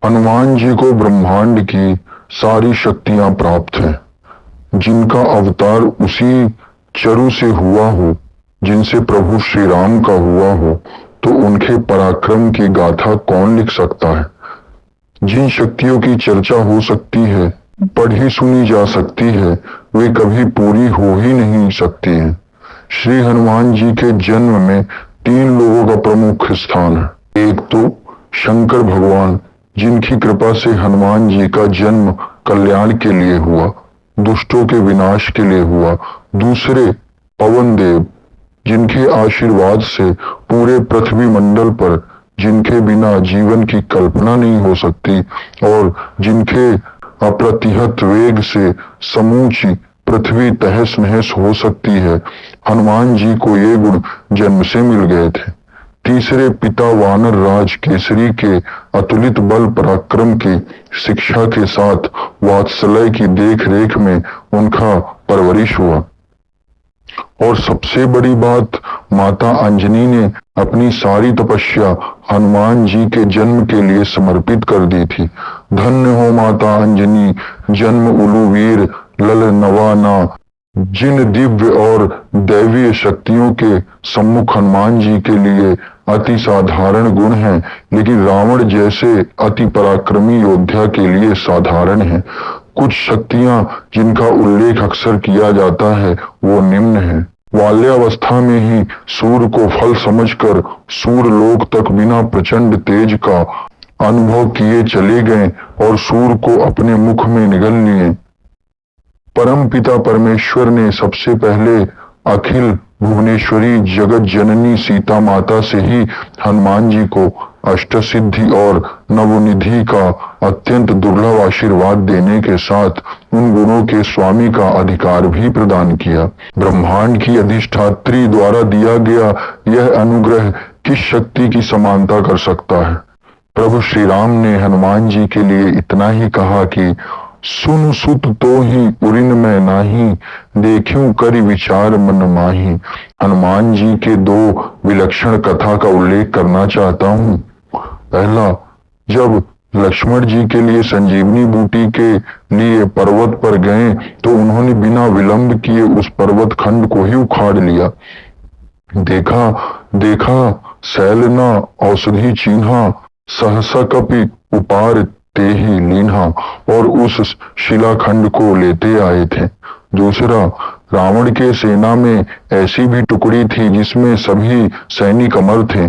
हनुमान जी को ब्रह्मांड की सारी शक्तियां प्राप्त हैं, जिनका अवतार उसी चरु से हुआ हो जिनसे प्रभु श्री राम का हुआ हो, तो उनके पराक्रम की गाथा कौन लिख सकता है। जिन शक्तियों की चर्चा हो सकती है, पढ़ी सुनी जा सकती है, वे कभी पूरी हो ही नहीं सकती हैं। श्री हनुमान जी के जन्म में तीन लोगों का प्रमुख स्थान है। एक तो शंकर भगवान, जिनकी कृपा से हनुमान जी का जन्म कल्याण के लिए हुआ, दुष्टों के विनाश के लिए हुआ। दूसरे पवन देव, जिनके आशीर्वाद से पूरे पृथ्वी मंडल पर, जिनके बिना जीवन की कल्पना नहीं हो सकती और जिनके अप्रतिहत वेग से समूची पृथ्वी तहस नहस हो सकती है, हनुमान जी को ये गुण जन्म से मिल गए थे। तीसरे पिता वानर राज केसरी के अतुलित बल पराक्रम की शिक्षा के साथ वात्सल्य की देख रेख में उनका परवरिश हुआ। और सबसे बड़ी बात, माता अंजनी ने अपनी सारी तपस्या हनुमान जी के जन्म के लिए समर्पित कर दी थी। धन्य हो माता अंजनी, जन्म उलूवीर लल नवाना। जिन दिव्य और दैवीय शक्तियों के सम्मुख हनुमान जी के लिए अति साधारण गुण हैं, लेकिन रावण जैसे अति पराक्रमी योद्धा के लिए साधारण है। कुछ शक्तियां जिनका उल्लेख अक्सर किया जाता है, वो निम्न है। बाल्यावस्था में ही सूर्य को फल समझकर सूर्य लोक तक बिना प्रचंड तेज का अनुभव किए चले गए और सूर्य को अपने मुख में निगल लिए। परम पिता परमेश्वर ने सबसे पहले अखिल भुवनेश्वरी जगत जननी सीता माता से ही हनुमान जी को अष्टसिद्धि और नवनिधि का अत्यंत दुर्लभ आशीर्वाद देने के साथ उन गुणों के स्वामी का अधिकार भी प्रदान किया। ब्रह्मांड की अधिष्ठात्री द्वारा दिया गया यह अनुग्रह किस शक्ति की समानता कर सकता है। प्रभु श्री राम ने हनुमान जी के लिए इतना ही कहा कि सुन सुत तो ही उरिन में नाही, देखूं करि विचार मन माही। हनुमान जी के दो विलक्षण कथा का उल्लेख करना चाहता हूँ। पहला, जब लक्ष्मण जी के लिए संजीवनी बूटी के लिए पर्वत पर गए तो उन्होंने बिना विलंब किए उस पर्वत खंड को ही उखाड़ लिया। देखा देखा शैल न औषधि चिन्हा, सहसा कपि उपार ते ही लीन्हा, और उस शिलाखंड को लेते आए थे। दूसरा, रावण के सेना में ऐसी भी टुकड़ी थी जिसमें सभी सैनिक अमर थे,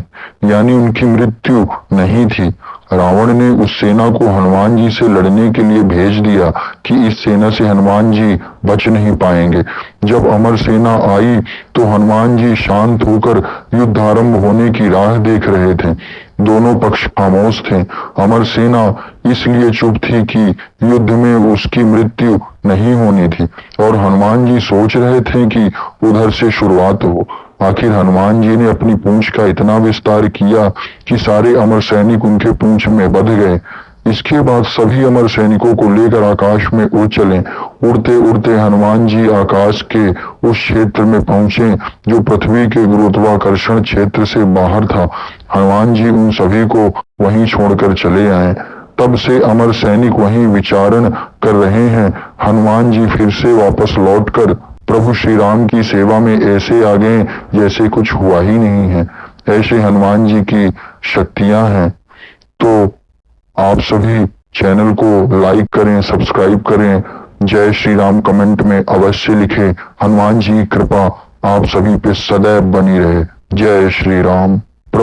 यानी उनकी मृत्यु नहीं थी। रावण ने उस सेना को हनुमान जी से लड़ने के लिए भेज दिया कि इस सेना से हनुमान जी बच नहीं पाएंगे। जब अमर सेना आई तो हनुमान जी शांत होकर युद्ध आरंभ होने की राह देख रहे थे। दोनों पक्ष खामोश थे। अमर सेना इसलिए चुप थी कि युद्ध में उसकी मृत्यु नहीं होनी थी और हनुमान जी सोच रहे थे कि उधर से शुरुआत हो। आखिर हनुमान जी ने अपनी पूंछ का इतना विस्तार किया कि सारे अमर सैनिक उनके पूंछ में बंध गए। इसके बाद सभी अमर सैनिकों को लेकर आकाश में उड़ चले। उड़ते उड़ते हनुमान जी आकाश के उस क्षेत्र में पहुंचे जो पृथ्वी के गुरुत्वाकर्षण क्षेत्र से बाहर था। हनुमान जी उन सभी को वहीं छोड़कर चले आए। तब से अमर सैनिक वहीं विचारण कर रहे हैं। हनुमान जी फिर से वापस लौटकर प्रभु श्री राम की सेवा में ऐसे आ गए जैसे कुछ हुआ ही नहीं है। ऐसे हनुमान जी की शक्तियां हैं। तो आप सभी चैनल को लाइक करें, सब्सक्राइब करें, जय श्री राम कमेंट में अवश्य लिखें। हनुमान जी की कृपा आप सभी पे सदैव बनी रहे। जय श्री राम।